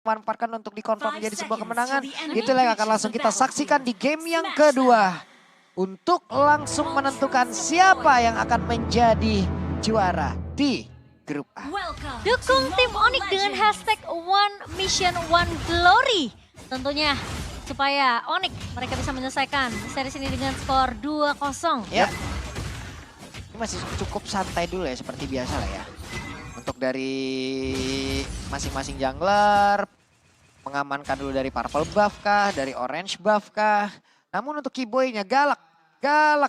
manfaatkan untuk dikonfirm menjadi sebuah kemenangan. Itulah yang akan langsung kita saksikan di game yang kedua. Untuk langsung menentukan siapa yang akan menjadi juara di grup A. Dukung tim Onyx dengan hashtag One Mission One Glory. Tentunya supaya Onyx mereka bisa menyelesaikan series ini dengan skor 2-0. Ya. Ini masih cukup santai dulu ya seperti biasa lah ya. Untuk dari masing-masing jungler, mengamankan dulu dari purple buff kah, dari orange buff kah. Namun untuk Kiboy-nya galak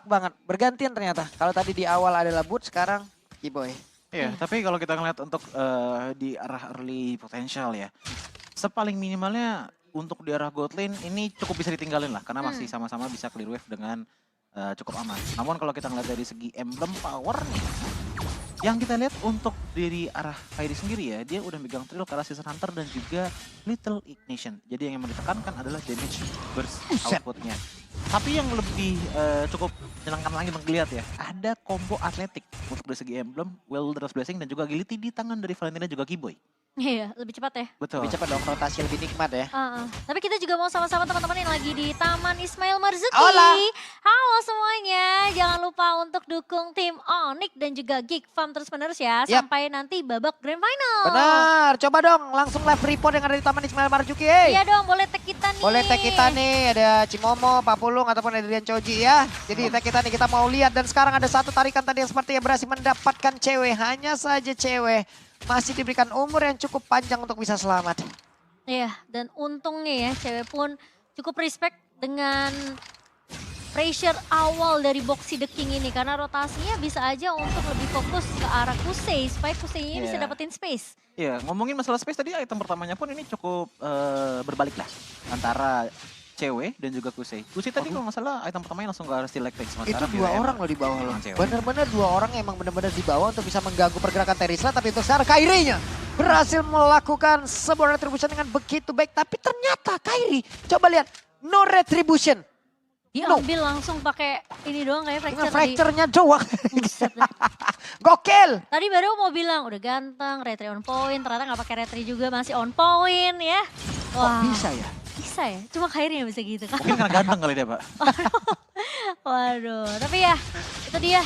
banget. Bergantian ternyata. Kalau tadi di awal adalah Boot, sekarang Kiboy. Iya, tapi kalau kita ngeliat untuk di arah early potential ya, sepaling minimalnya untuk di arah gold lane ini cukup bisa ditinggalin lah, karena masih sama-sama bisa clear wave dengan cukup aman. Namun kalau kita ngeliat dari segi emblem power nih, yang kita lihat untuk dari arah Kairi sendiri ya, dia udah megang Trill ke arah Season Hunter dan juga Little Ignition. Jadi yang ditekankan adalah damage burst outputnya. Tapi yang lebih cukup menyenangkan lagi menggeliat ya, ada combo atletik untuk dari segi emblem, Wilder's Blessing dan juga agility di tangan dari Valentina juga Kiboy. Iya, lebih cepat ya. Betul. Lebih cepat dong, rotasi lebih nikmat ya. Tapi kita juga mau sama-sama teman-teman yang lagi di Taman Ismail Marzuki. Hola. Halo semuanya, jangan lupa untuk dukung tim Onyx dan juga Geek Farm terus-menerus ya. Yap. Sampai nanti babak Grand Final. Benar, coba dong langsung live report yang ada di Taman Ismail Marzuki. Iya dong, boleh tag kita nih. Boleh tag kita nih, ada Cimomo, Papulung, ataupun Adrian Choji ya. Jadi tag kita nih, kita mau lihat. Dan sekarang ada satu tarikan tadi yang sepertinya berhasil mendapatkan cewek. Hanya saja cewek masih diberikan umur yang cukup panjang untuk bisa selamat. Iya, dan untungnya ya cewek pun cukup respect dengan pressure awal dari Boxy the King ini. Karena rotasinya bisa aja untuk lebih fokus ke arah Kusei supaya Kusei-nya bisa dapetin space. Iya, ngomongin masalah space tadi, item pertamanya pun ini cukup berbalik lah antara cewek dan juga Kusei. Kusei tadi kalau nggak salah item pertamanya langsung ke arah Steel Electric. Itu dua orang loh di bawah loh. Bener-bener dua orang emang bener-bener di bawah untuk bisa mengganggu pergerakan Terisla. Tapi untuk sekarang Kairi-nya berhasil melakukan sebuah retribution dengan begitu baik. Tapi ternyata Kairi, coba lihat, no retribution. Diambil langsung pakai ini doang kayak fracture tadi. Fracture-nya doang. Buset dah. Gokil. Tadi baru mau bilang udah ganteng, retri on point, ternyata nggak pakai retri juga masih on point ya. Kok bisa ya? Bisa ya, cuma Kairi yang bisa gitu kan. Mungkin karena ganteng kali dia, Pak. Waduh, tapi ya itu dia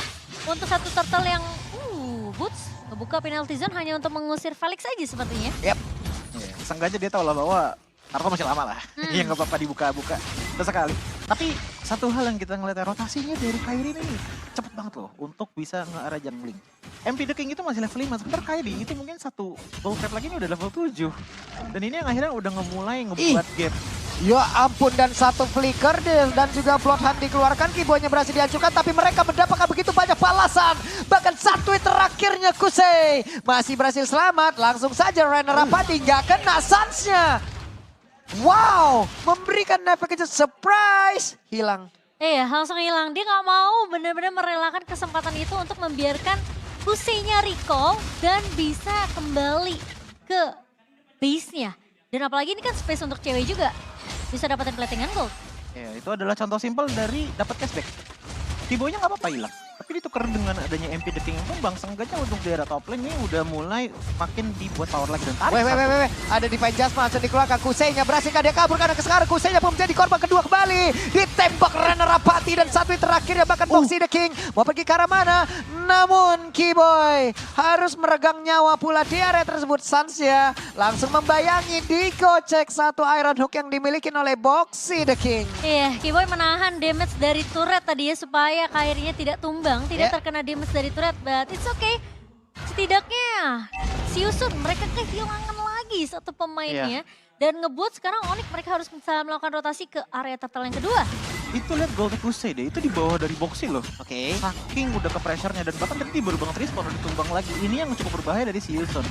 untuk satu turtle yang Boots ngebuka penalty zone hanya untuk mengusir Felix aja sepertinya. Yap. Iya, seenggaknya dia tahu lah bahwa Naruto masih lama lah. Iya nggak apa-apa dibuka-buka. Sesekali. Tapi satu hal yang kita ngeliat rotasinya dari Kairi ini cepet banget loh untuk bisa nge-arah jungling. MP The King itu masih level 5, sebentar Kairi itu mungkin satu ball trap lagi ini udah level 7. Dan ini yang akhirnya udah ngemulai ngebuat gap. Ya ampun, dan satu flicker dan juga Bloodhound dikeluarkan. Kiboy-nya berhasil dihancurkan, tapi mereka mendapatkan begitu banyak balasan. Bahkan satu hit terakhirnya Kusei masih berhasil selamat. Langsung saja Rainer Rapati nggak kena Suns-nya. Wow, memberikan efek kejut, surprise, hilang. Iya, langsung hilang. Dia nggak mau benar-benar merelakan kesempatan itu untuk membiarkan Kusei-nya recall dan bisa kembali ke base-nya. Dan apalagi ini kan space untuk cewek juga. Bisa dapetin platingan gold. Ya, itu adalah contoh simpel dari dapat cashback. Kiboy-nya nggak apa-apa hilang. Tapi ditukar dengan adanya MP The King yang tumbang, seenggaknya untuk daerah top lane ini udah mulai makin dibuat power lagi dan tarik. Weh. Ada Divine Jasmine langsung dikeluarkan. Kusei-nya berhasil dia kabur karena sekarang Kusei-nya pun menjadi korban kedua kembali. Ditembak Rainer Rapati dan satu terakhirnya bahkan Boxy the King mau pergi ke arah mana. Namun Kiboy harus meregang nyawa pula di area tersebut. Suns-nya langsung membayangi dikocek satu Iron Hook yang dimiliki oleh Boxy the King. Iya, Kiboy menahan damage dari turret tadi ya supaya Kairi-nya tidak tumbang, tidak terkena damage dari turret, but it's okay. Setidaknya Siusun mereka kehilangan lagi satu pemainnya. Dan ngebuat sekarang Onyx mereka harus bisa melakukan rotasi ke area turtle yang kedua. Itu lihat gold Kusei deh, itu di bawah dari Boxy loh. Oke. Saking udah ke pressure-nya dan bahkan tadi baru banget respawn udah ditumbang lagi. Ini yang cukup berbahaya dari Siusun.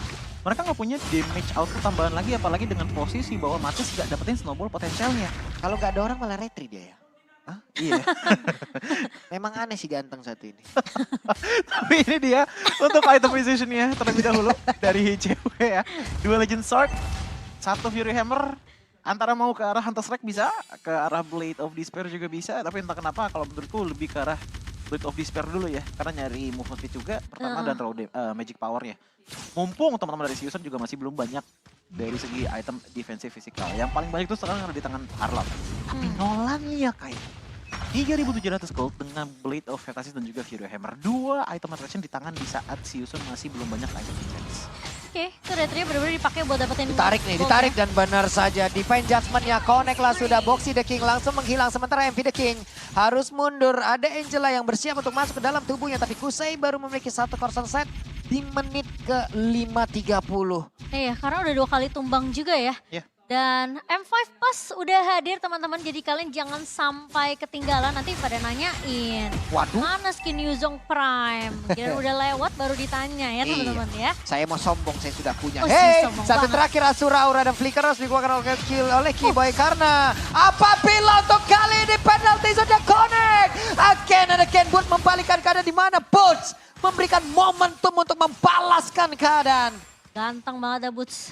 Mereka nggak punya damage output tambahan lagi, apalagi dengan posisi bahwa Matis nggak dapetin snowball potensialnya. Kalau nggak ada orang malah retri dia ya. Hah? Iya. Memang aneh sih ganteng satu ini. Tapi ini dia untuk item positionnya terlebih dahulu dari cewek ya. 2 Legend Sword, 1 Fury Hammer. Antara mau ke arah Hunter Strike bisa, ke arah Blade of Despair juga bisa. Tapi entah kenapa kalau menurutku lebih ke arah Blade of Despair dulu ya. Karena nyari movement speed juga pertama dan raw magic powernya. Mumpung teman-teman dari Siusun juga masih belum banyak dari segi item defensive fisikal. Yang paling banyak itu sekarang ada di tangan Arlot. Tapi Nolan ya kayak 3.700 gold dengan Blade of Fantasy dan juga Fury Hammer. 2 item attraction di tangan di saat Siusun masih belum banyak item defense. Oke, itu retrinya benar-benar dipakai buat dapetin Ditarik nih, gold ditarik ya. dan benar saja. Divine Judgment-nya connect lah sudah. Boxy the King langsung menghilang. Sementara MV the King harus mundur. Ada Angela yang bersiap untuk masuk ke dalam tubuhnya. Tapi Kusei baru memiliki 1 core set di menit ke 5.30. Iya, karena udah 2 kali tumbang juga ya. Iya. Dan M5 Plus udah hadir teman-teman, jadi kalian jangan sampai ketinggalan, nanti pada nanyain. Waduh. Mana skin Yuzong Prime? Kira udah lewat baru ditanya ya teman-teman ya. Saya mau sombong, saya sudah punya. Oh, Hey, sombong satu banget. terakhir Asura Aura dan Flicker harus dikeluarkan oleh Keyboy karena apabila untuk kali ini penalti sudah connect. Again and again, Boots membalikkan keadaan di mana Boots memberikan momentum untuk membalaskan keadaan. Ganteng banget ya Boots.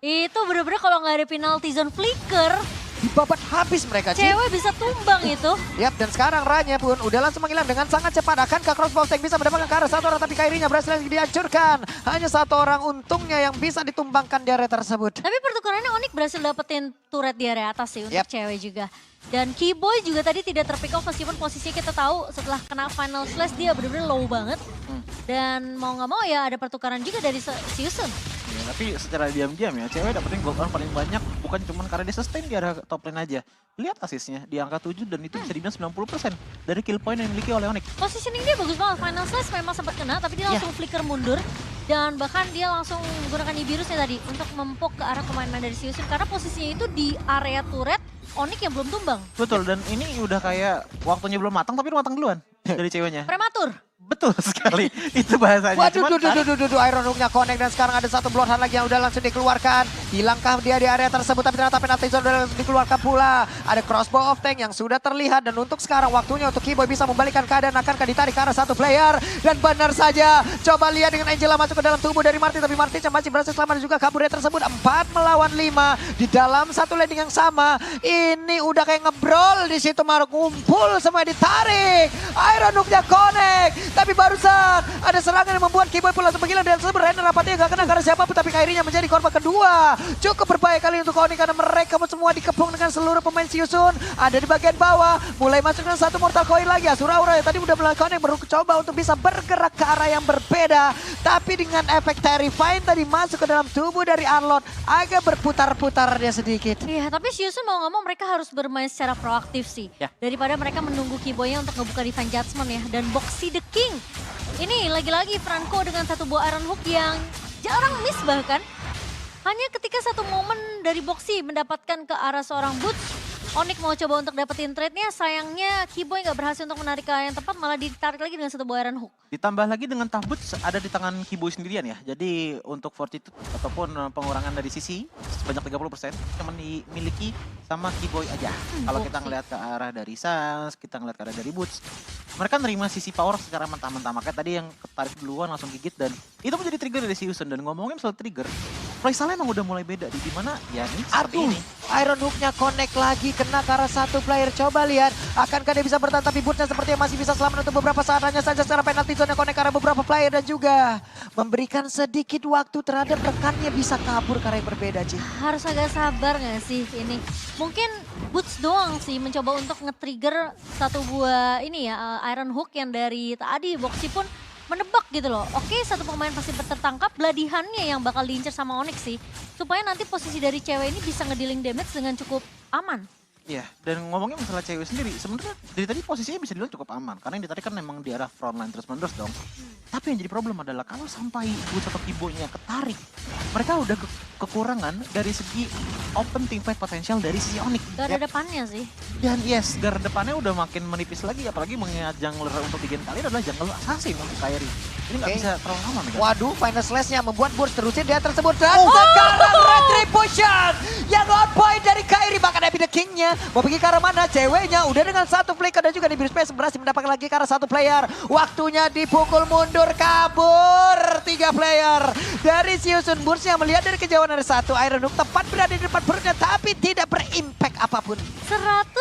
Itu bener-bener kalau nggak ada penalty zone flicker, Dibabat habis mereka, Ci. cewek bisa tumbang itu. Yap, dan sekarang Ranya pun udah langsung menghilang dengan sangat cepat. Akankah Crossbow Tank bisa mendapatkan ke arah satu orang, tapi Kairinya berhasil dihancurkan. Hanya 1 orang untungnya yang bisa ditumbangkan di area tersebut. Tapi pertukarannya Onyx berhasil dapetin turret di area atas sih untuk Yep. cewek juga. Dan Keyboy juga tadi tidak terpick off meskipun posisinya kita tahu setelah kena final slash dia bener-bener low banget. Dan mau nggak mau ya ada pertukaran juga dari Siusun. Ya, tapi secara diam-diam ya, cewek dapetin gold on paling banyak bukan cuma karena dia sustain di area top lane aja. Lihat asisnya di angka 7 dan itu bisa dibilang 90% dari kill point yang dimiliki oleh Onyx. Positioning dia bagus banget, final slash memang sempat kena tapi dia langsung flicker mundur. Dan bahkan dia langsung menggunakan Ibirusnya tadi untuk mempok ke arah pemain-pemain dari Siusun. Karena posisinya itu di area turret Onyx yang belum tumbang. Betul, dan ini udah kayak waktunya belum matang tapi udah matang duluan dari ceweknya. Prematur. Betul sekali, itu bahasanya. Waduh, Cuman duh, Iron Hook-nya connect dan sekarang ada 1 Bloodhound lagi yang udah langsung dikeluarkan. Hilangkah dia di area tersebut, tapi ternyata penalti zone udah langsung dikeluarkan pula. Ada Crossbow of Tank yang sudah terlihat dan untuk sekarang waktunya untuk Keyboy bisa membalikkan keadaan. Akankah ditarik ke arah 1 player? Dan benar saja, coba lihat dengan Angela masuk ke dalam tubuh dari Martin, tapi Martin yang masih berhasil selamat dan juga kabur dari tersebut. 4 melawan 5 di dalam satu landing yang sama. Ini udah kayak ngebrol di situ, Maruk kumpul semua ditarik. Iron Hook-nya connect, tapi barusan ada serangan yang membuat Keyboy pun langsung menghilang dan tersebut Rainer rapatnya gak kena karena siapapun, tapi Kairinya menjadi korban kedua. Cukup berbahaya kali untuk Onyx karena mereka semua dikepung dengan seluruh pemain Siusun. Ada di bagian bawah, mulai masuk dengan 1 Mortal Coil lagi. Asura Aura yang tadi udah melakukan yang baru coba untuk bisa bergerak ke arah yang berbeda. Tapi dengan efek Terrifying tadi masuk ke dalam tubuh dari Arlot, agak berputar-putar dia sedikit. Iya, tapi Siusun mau nggak mau mereka harus bermain secara proaktif sih. Ya. Daripada mereka menunggu Keyboy-nya untuk ngebuka Divine Judgment ya. Dan Boxy the King. Ini lagi-lagi Franco dengan 1 buah Iron Hook yang jarang miss bahkan. Hanya ketika satu momen dari Boxy mendapatkan ke arah seorang Boots. Onyx mau coba untuk dapetin trade-nya, sayangnya Keyboy nggak berhasil untuk menarik ke yang tepat, malah ditarik lagi dengan 1 buah Iron Hook. ditambah lagi dengan tabut ada di tangan Keyboy sendirian ya. Jadi untuk fortitude ataupun pengurangan dari sisi sebanyak 30% cuma dimiliki sama Keyboy aja. Kalau kita ngelihat ke arah dari Sans, kita ngelihat ke arah dari Boots, mereka nerima sisi power secara mentah-mentah. Makanya tadi yang ketarik duluan langsung gigit dan itu menjadi trigger dari Siusun. Dan ngomongin soal trigger, playstyle emang udah mulai beda di dimana ya ini seperti ini. Iron Hook-nya connect lagi, kena ke arah satu player. Coba lihat, akankah dia bisa bertahan, tapi Boots-nya sepertinya masih bisa selamat untuk beberapa saat. Hanya saja secara penalti zone connect ke arah beberapa player dan juga memberikan sedikit waktu terhadap rekannya bisa kabur ke arah yang berbeda, Ci. Harus agak sabar gak sih ini? Mungkin Boots doang sih mencoba untuk nge-trigger satu buah ini ya, Iron Hook yang dari tadi Boxy pun menebak gitu loh. Oke, satu pemain pasti tertangkap, beladihannya yang bakal diincar sama Onyx sih. Supaya nanti posisi dari cewek ini bisa ngedealing damage dengan cukup aman. Iya, dan ngomongin masalah cewek sendiri, sebenarnya dari tadi posisinya bisa dibilang cukup aman. Karena yang ditarik kan memang di arah frontline terus-menerus dong. Tapi yang jadi problem adalah kalau sampai Boots atau Keyboy-nya ketarik, mereka udah kekurangan dari segi open teamfight potensial dari sisi Onyx. Gak ada depannya sih. Dan yes, guard depannya udah makin menipis lagi, apalagi mengingat jungler untuk di game kali ini adalah jungle assassin untuk Kairi. Ini nggak Oke. bisa terlalu lama nih. Waduh, final slash-nya membuat Boots terusin dia tersebut. Dan sekarang Retribution yang on point dari Kairi. Bahkan Happy the King-nya mau pergi ke arah mana? Ceweknya udah dengan satu flicker dan juga di Space berhasil mendapatkan lagi ke arah satu player. Waktunya dipukul mundur, kabur 3 player. Dari Siusun, Boots yang melihat dari kejauhan ada satu Iron Hook tepat berada di depan perutnya tapi tidak berimpact apapun. 100%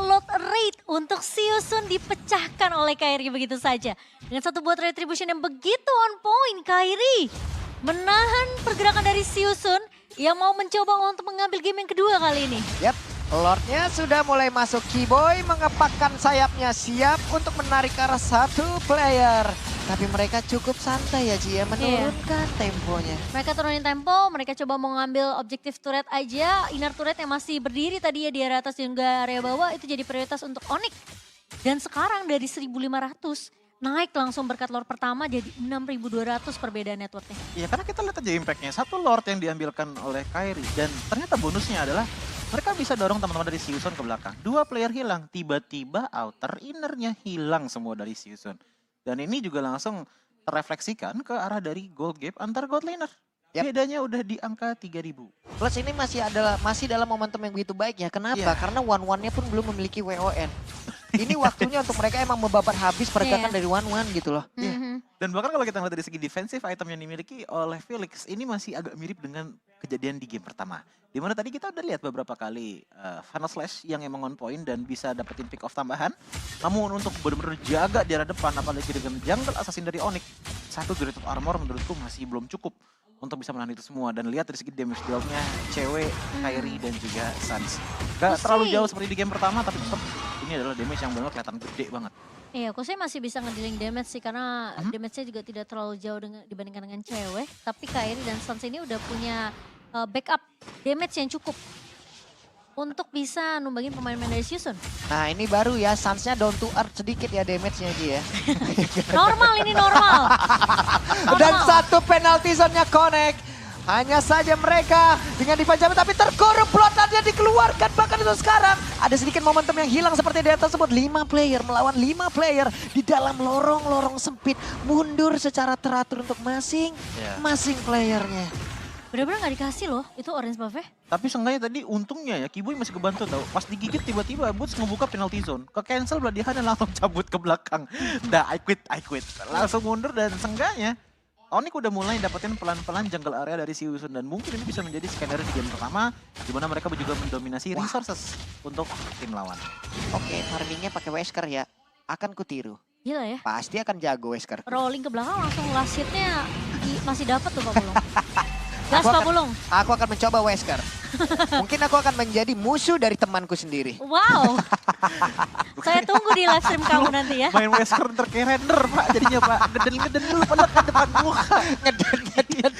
load rate untuk Siusun dipecahkan oleh Kairi begitu saja. Dengan satu buat retribution yang begitu on point, Kairi menahan pergerakan dari Siusun yang mau mencoba untuk mengambil game yang kedua kali ini. Yap, Lordnya sudah mulai masuk. Keyboy mengepakkan sayapnya siap untuk menarik ke arah satu player. Tapi mereka cukup santai ya Ci ya, menurunkan temponya. Mereka turunin tempo, mereka coba mau ngambil objektif turret aja. Inner turret yang masih berdiri tadi ya di area atas dan juga area bawah itu jadi prioritas untuk Onyx. Dan sekarang dari 1.500 naik langsung berkat Lord pertama jadi 6.200 perbedaan networknya. Ya karena kita lihat aja impactnya. Satu Lord yang diambilkan oleh Kairi. Dan ternyata bonusnya adalah mereka bisa dorong teman-teman dari Siusun ke belakang. 2 player hilang, tiba-tiba outer innernya hilang semua dari Siusun. Dan ini juga langsung terrefleksikan ke arah dari gold gap antar gold laner. Yap. Bedanya udah di angka 3.000. Plus ini masih dalam momentum yang begitu baik ya. Kenapa? Iya. Karena One-One-nya pun belum memiliki WON. Ini waktunya untuk mereka emang membabat habis pergerakan Iya. dari One-One gitu loh. Mhm. Dan bahkan kalau kita ngeliat dari segi defensif item yang dimiliki oleh Felix, ini masih agak mirip dengan kejadian di game pertama. Dimana tadi kita udah lihat beberapa kali Final Slash yang emang on point dan bisa dapetin pick off tambahan. Namun untuk benar-benar jaga di arah depan, apalagi dengan jungle assassin dari Onyx, satu Great of Armor menurutku masih belum cukup untuk bisa menahan itu semua. Dan lihat dari segi damage deal-nya cewek, Kairi dan juga Sans. Gak terlalu jauh seperti di game pertama, tapi tetap ini adalah damage yang benar kelihatan gede banget. Iya, Kose masih bisa ngedealing damage sih karena damage-nya juga tidak terlalu jauh dibandingkan dengan cewek. Tapi Kairi dan Sans ini udah punya backup damage yang cukup untuk bisa numbangin pemain-pemain dari Siusun. Nah ini baru ya, Sans-nya down to earth sedikit ya damage-nya Ci ya. Normal ini normal. Dan satu penalti zone-nya connect. Hanya saja mereka dengan dipanjang tapi terkorup bloodline dikeluarkan. Bahkan itu sekarang ada sedikit momentum yang hilang seperti di atas tersebut. 5 player melawan 5 player di dalam lorong-lorong sempit. Mundur secara teratur untuk masing-masing playernya. Bener-bener gak dikasih loh itu orange buff-nya. Tapi seenggaknya tadi untungnya ya Keyboy masih kebantu tau. Pas digigit tiba-tiba Boots ngebuka penalty zone. Ke-cancel beladihan dan langsung cabut ke belakang. Dah I quit. Langsung mundur dan seenggaknya Onyx udah mulai dapetin pelan-pelan jungle area dari Siusun. Dan mungkin ini bisa menjadi skenario di game pertama. Di mana mereka juga mendominasi resources untuk tim lawan. Oke, farmingnya pakai Wesker ya. Akan kutiru. Gila ya. Pasti akan jago Wesker. Rolling ke belakang langsung last hit-nya masih dapat tuh Pak Bulung. Gas Pak Bulung. Aku akan mencoba Wesker. Mungkin aku akan menjadi musuh dari temanku sendiri. Wow. Saya tunggu di live stream kamu nanti ya. Main Wesker ntar kayak render Pak jadinya Pak. Ngeden dulu padahal ke depan muka. Ngeden.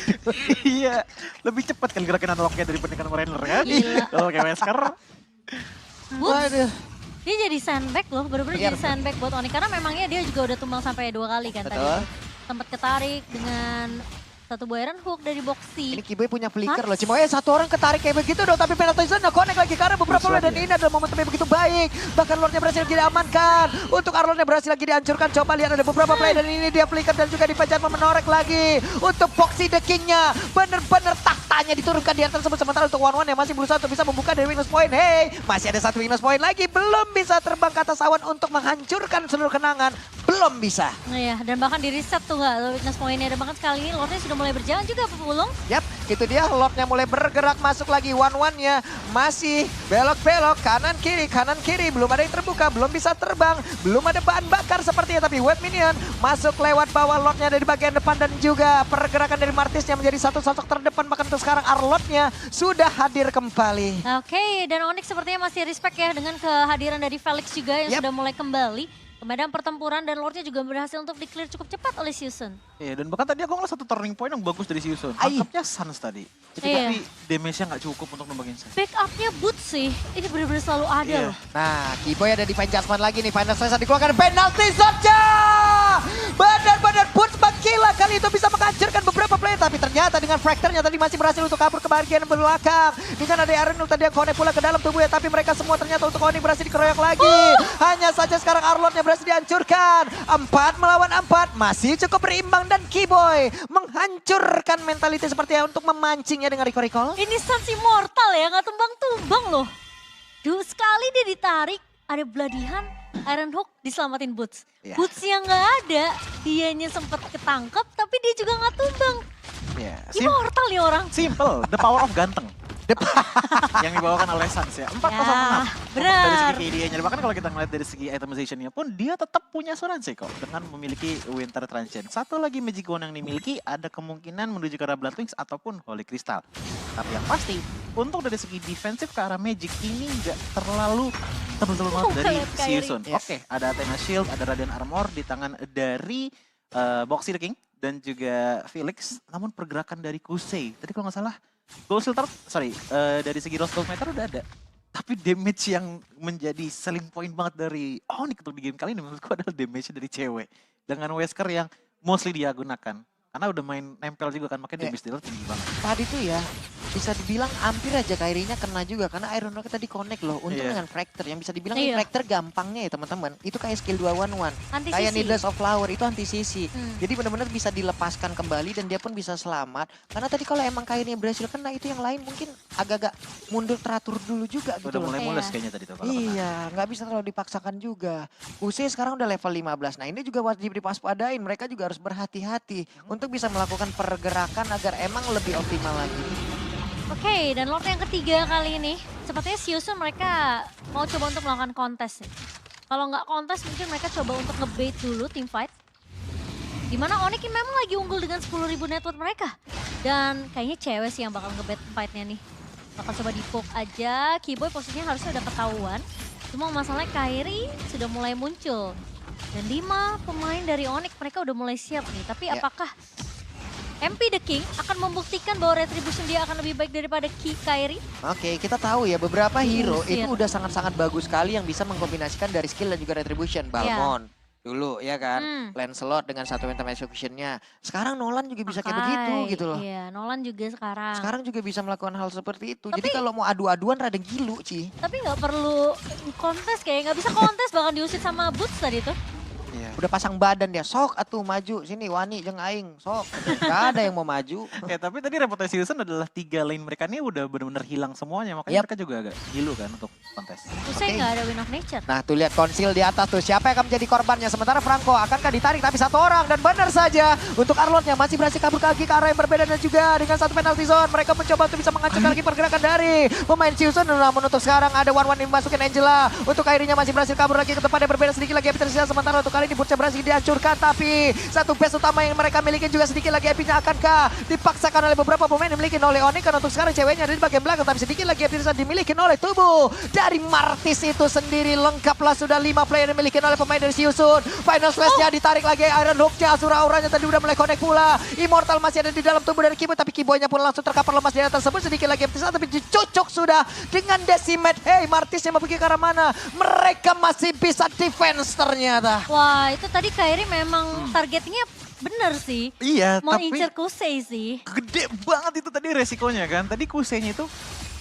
Iya. Lebih cepat kan gerakan analognya daripada render kan. Gila. Kalau kayak Wesker. Waduh. Dia jadi sandbag loh, bener-bener Iya, jadi sandbag buat Onyx. Karena memangnya dia juga udah tumbang sampai 2 kali kan Betul. tadi. Sempat ketarik dengan satu buah Iron Hook dari Boxy. Ini Keyboy punya flicker loh. Cuma satu orang ketarik kayak begitu dong. Tapi penalty zone connect lagi karena beberapa Bisa, oleh dan ya. ini adalah momentum yang begitu baik. Bahkan Lordnya berhasil lagi diamankan. Untuk Arlordnya berhasil lagi dihancurkan. Coba lihat ada beberapa play dan ini dia flicker dan juga dipajar menorek lagi. Untuk Boxy the King-nya. Bener-bener taktanya diturunkan di atas tersebut. Sementara untuk One-One yang masih berusaha untuk bisa membuka dari weakness point. Hey, masih ada satu weakness point lagi. Belum bisa terbang ke atas awan untuk menghancurkan seluruh kenangan. Belum bisa. Nah ya, dan bahkan di reset tuh nggak weakness point-nya. Dan bahkan sekali ini Lordnya sudah mulai berjalan juga Pak Bulung. Yap, itu dia Lordnya mulai bergerak masuk lagi. One-One-nya masih belok-belok kanan kiri. Belum ada yang terbuka, belum bisa terbang. Belum ada bahan bakar sepertinya. Tapi Web Minion masuk lewat bawah Lordnya dari bagian depan. Dan juga pergerakan dari Martisnya menjadi satu sosok terdepan. Bahkan untuk sekarang Arlordnya sudah hadir kembali. Oke, dan Onyx sepertinya masih respect ya dengan kehadiran dari Felix juga yang Yap. sudah mulai kembali ke medan pertempuran dan Lordnya juga berhasil untuk di-clear cukup cepat oleh Siusun. Iya, dan bahkan tadi aku ngeliat satu turning point yang bagus dari Siusun. Ai. Tangkapnya Sans tadi. Iya. Tapi damage-nya nggak cukup untuk numbangin Sans. Backup-nya Boots sih, ini benar-benar selalu ada Iya. loh. Nah, Keyboy ada di Fine Judgment lagi nih. Final Slice dikeluarkan penalty zone-nya. Benar-benar Boots menggila kali itu bisa menghancurkan beberapa player. Tapi ternyata dengan Fracture-nya tadi masih berhasil untuk kabur ke bagian belakang. Dengan ada Aaron tadi yang connect pula ke dalam tubuhnya. Tapi mereka semua ternyata untuk Onyx berhasil dikeroyok lagi. Hanya saja sekarang Arlordnya berhasil dihancurkan. 4 melawan 4 masih cukup berimbang. Dan Keyboy menghancurkan mentality seperti untuk memancingnya dengan recall. Ini Sans Immortal ya, nggak tumbang-tumbang loh. Duh, sekali dia ditarik, ada beladihan, Iron Hook diselamatin Boots. Iya. Boots yang nggak ada, dianya sempat ketangkep tapi dia juga nggak tumbang. Iya. Immortal nih orang. Simple, the power of ganteng. yang dibawakan oleh Suns ya. 4-0 Ya, menang. benar. Dari segi KDA-nya. Bahkan kalau kita ngeliat dari segi itemization-nya pun dia tetap punya asuransi kok dengan memiliki Winter Transient. Satu lagi Magic Wand yang dimiliki ada kemungkinan menuju ke arah Blood Wings ataupun Holy Crystal. Tapi yang pasti untuk dari segi defensif ke arah Magic ini nggak terlalu tebel-tebel banget dari Kayak Season. Yes. Oke, ada Athena Shield, ada Radiant Armor di tangan dari Boxy the King dan juga Felix. Namun pergerakan dari Kusei, tadi kalau nggak salah Gold Filter, dari segi Rose Gold Meter udah ada. Tapi damage yang menjadi selling point banget dari Onyx untuk di game kali ini menurutku adalah damage dari cewek. Dengan Wesker yang mostly dia gunakan. Karena udah main nempel juga kan, makanya damage dealer tinggi banget. Tadi tuh ya, bisa dibilang hampir aja Kairinya kena juga karena Iron Rocket tadi connect loh. Untung Iya. dengan Fracture yang bisa dibilang Iya. ini Fracture gampangnya ya teman-teman. Itu kayak skill 211. Anti Kayak sisi. Needless of Flower itu anti sisi. Hmm. Jadi benar-benar bisa dilepaskan kembali dan dia pun bisa selamat. Karena tadi kalau emang Kairinya berhasil kena itu yang lain mungkin agak-agak mundur teratur dulu juga gitu Udah loh. mulai Iya. mules kayaknya tadi tuh. kalau kena. Iya, nggak bisa terlalu dipaksakan juga. Kusei sekarang udah level 15. Nah ini juga wajib diwaspadain. Mereka juga harus berhati-hati untuk bisa melakukan pergerakan agar emang lebih optimal lagi. Oke, dan lot yang ketiga kali ini, sepertinya Season mereka mau coba untuk melakukan kontes nih. Kalau nggak kontes mungkin mereka coba untuk ngebait dulu team fight. Dimana Onyx ini memang lagi unggul dengan 10.000 network mereka. Dan kayaknya cewek sih yang bakal ngebait fight-nya nih. Bakal coba di-poke aja, Keyboy posisinya harusnya udah ketahuan. Cuma masalahnya Kairi sudah mulai muncul. Dan 5 pemain dari Onyx mereka udah mulai siap nih. Tapi Ya. apakah MP The King akan membuktikan bahwa Retribution dia akan lebih baik daripada Kairi? Oke, kita tahu ya beberapa hero Shit. itu udah sangat-sangat bagus sekali yang bisa mengkombinasikan dari skill dan juga retribution. Balmon dulu ya kan, Lancelot dengan satu item execution-nya. Sekarang Nolan juga bisa kayak begitu gitu loh. Iya, Nolan juga sekarang. Sekarang juga bisa melakukan hal seperti itu. Jadi Tapi- kalau mau adu-aduan rada gilu, Ci. Tapi nggak perlu kontes kayak nggak bisa kontes bahkan diusir sama Boots tadi tuh. Iya. Udah pasang badan dia, sok atuh maju sini Wani jeung aing, sok. Gak ada yang mau maju. Ya tapi tadi reputasi Season adalah 3 lane mereka ini udah benar-benar hilang semuanya. Makanya Yap. mereka juga agak gilu kan untuk kontes. Usai Oke. nggak ada Win of Nature. Nah tuh lihat konsil di atas tuh, siapa yang akan menjadi korbannya? Sementara Franco akankah ditarik tapi satu orang dan benar saja untuk Arlotnya masih berhasil kabur kaki ke arah yang berbeda dan juga dengan satu penalty zone mereka mencoba untuk bisa menghancurkan lagi pergerakan dari pemain Season. Namun untuk sekarang ada one-one yang dimasukin Angela. Untuk Kairinya masih berhasil kabur lagi ke tempat yang berbeda sedikit lagi tersisa. Sementara untuk kali ini Burca berhasil dihancurkan tapi satu base utama yang mereka miliki juga sedikit lagi epinya akankah dipaksakan oleh beberapa pemain yang dimiliki oleh Onyx. Karena untuk sekarang ceweknya ada di bagian belakang tapi sedikit lagi epinya dimiliki oleh tubuh dari Martis itu sendiri. Lengkaplah sudah 5 player yang dimiliki oleh pemain dari Season. Final Slash-nya ditarik lagi Iron Hook-nya, Asura auranya tadi udah mulai connect pula. Immortal masih ada di dalam tubuh dari Kiboy tapi Kiboy-nya pun langsung terkapar lemas di atas tersebut. Sedikit lagi epinya tapi dicucuk sudah dengan Decimate. Hey, Martis yang mau pergi ke arah mana? Mereka masih bisa defense ternyata. Wah itu tadi Kairi memang targetnya bener sih. Iya, Mau tapi incer Kusei sih. gede banget itu tadi resikonya kan. Tadi Kuseinya itu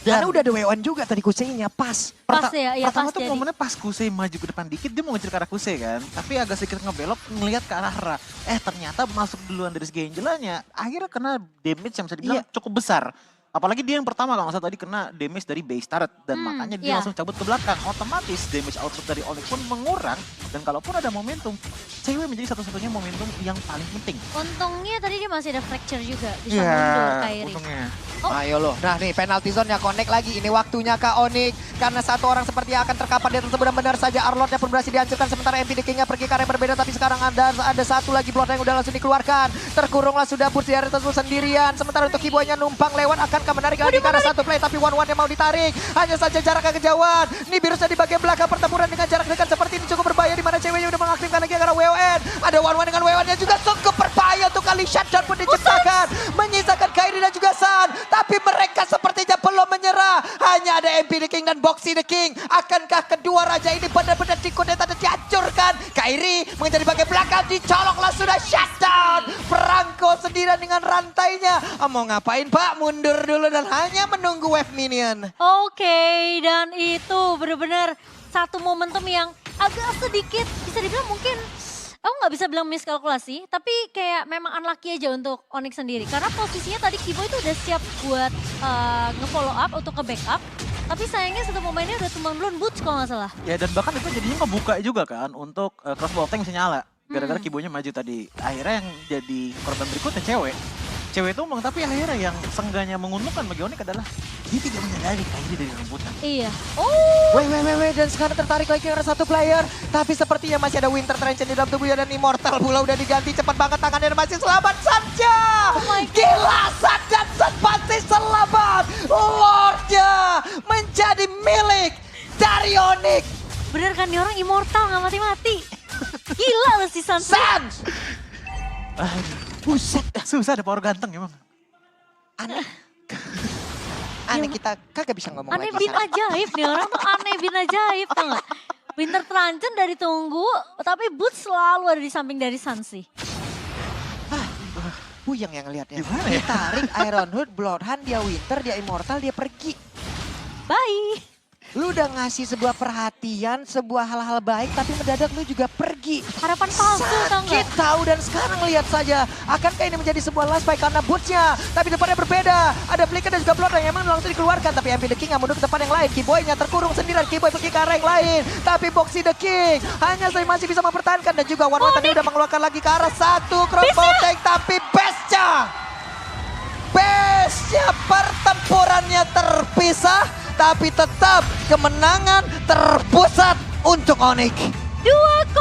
Karena udah ada W1 juga tadi Kusei-nya pas. Pas ya, iya pertama pas tuh jadi. momennya pas Kusei maju ke depan dikit, dia mau ngejar ke arah Kusei kan. Tapi agak sedikit ngebelok, ngelihat ke arah Ra. Ternyata masuk duluan dari segi Angelanya. Akhirnya kena damage yang bisa dibilang cukup besar. Apalagi dia yang pertama kalau nggak salah tadi kena damage dari base turret. Dan makanya dia iya. langsung cabut ke belakang. Otomatis damage output dari Onyx pun mengurang. Dan kalaupun ada momentum, cewek menjadi satu-satunya momentum yang paling penting. Untungnya tadi dia masih ada fracture juga. Bisa mundur Kairi. untungnya. Oh. Ayo loh. Nah nih penalty zone-nya connect lagi. Ini waktunya Kak Onyx. Karena satu orang seperti yang akan terkapar di atas benar-benar saja. Arlotnya pun berhasil dihancurkan. Sementara MP The King-nya pergi ke arah yang berbeda. Tapi sekarang ada satu lagi plot yang udah langsung dikeluarkan. Terkurunglah sudah Burst di area tersebut sendirian. Sementara untuk Kiboy-nya numpang lewat. Akankah menarik lagi ke arah satu play. Tapi one-one yang mau ditarik. Hanya saja jaraknya kejauhan. Ini virusnya di bagian belakang. Pertempuran dengan jarak dekat seperti ini cukup berbahaya. Di mana ceweknya udah mengaktifkan lagi ke arah WON. Ada one-one dengan WON-nya juga cukup berbahaya. Untuk kali shutdown pun diciptakan. Menyisakan Kairi dan juga Sun. Tapi mereka sepertinya belum menyerah. Hanya ada MP The King dan Boxy The King. Akankah kedua raja ini benar-benar dikudeta dan dihancurkan? Kairi mengejar di bagian belakang. Dicoloklah sudah shutdown. Franco sendirian dengan rantainya. Mau ngapain Pak? Mundur dulu dan hanya menunggu wave minion. Oke, dan itu benar-benar satu momentum yang agak sedikit bisa dibilang mungkin aku nggak bisa bilang miskalkulasi, tapi kayak memang unlucky aja untuk Onyx sendiri. Karena posisinya tadi Kiboy itu udah siap buat nge-follow up untuk nge-backup. Tapi sayangnya satu pemainnya udah tumbang duluan Boots kalau nggak salah. Ya dan bahkan itu jadinya ngebuka juga kan untuk crossbow tank bisa nyala. Gara-gara Kiboy-nya maju tadi. Akhirnya yang jadi korban berikutnya cewek. cewek tumbang, tapi akhirnya yang sengganya menguntungkan bagi Onyx adalah dia tidak menyadari Kairi dari rembutan. Iya. Oh, Weh, dan sekarang tertarik lagi karena satu player. Tapi sepertinya masih ada Winter Trench di dalam tubuhnya dan Immortal pula udah diganti. Cepat banget tangannya dan masih selamat saja. Oh my God. Gila, San dan San pasti selamat. Lordnya menjadi milik dari Onyx. bener kan nih orang immortal nggak mati-mati. Gila loh si Sans. Sans! Buset, susah ada power ganteng emang. Aneh. Aneh kita kagak bisa ngomong Aneh lagi. bin ajaib nih orang tuh aneh bin ajaib tau gak? Winter Tranchen dari tunggu, tapi Boots selalu ada di samping dari Sansi. Puyeng yang ngeliatnya. Gimana ya? Ditarik Ironhood, Bloodhound, dia Winter, dia Immortal, dia pergi. Bye. Lu udah ngasih sebuah perhatian, sebuah hal-hal baik, tapi mendadak lu juga pergi. Harapan palsu tau Sakit gak? tahu dan sekarang lihat saja. Akankah ini menjadi sebuah last fight karena bootsnya. Tapi depannya berbeda. Ada Flicker dan juga Blood yang emang langsung dikeluarkan. Tapi MP The King yang mundur ke tempat yang lain. Keyboy-nya terkurung sendirian. Keyboy pergi ke arah yang lain. Tapi Boxy The King hanya saya masih bisa mempertahankan. Dan juga One Way tadi udah mengeluarkan lagi ke arah satu crossbow tank. Tapi Bestnya pertempurannya terpisah. Tapi tetap kemenangan terpusat untuk Onyx. 2-0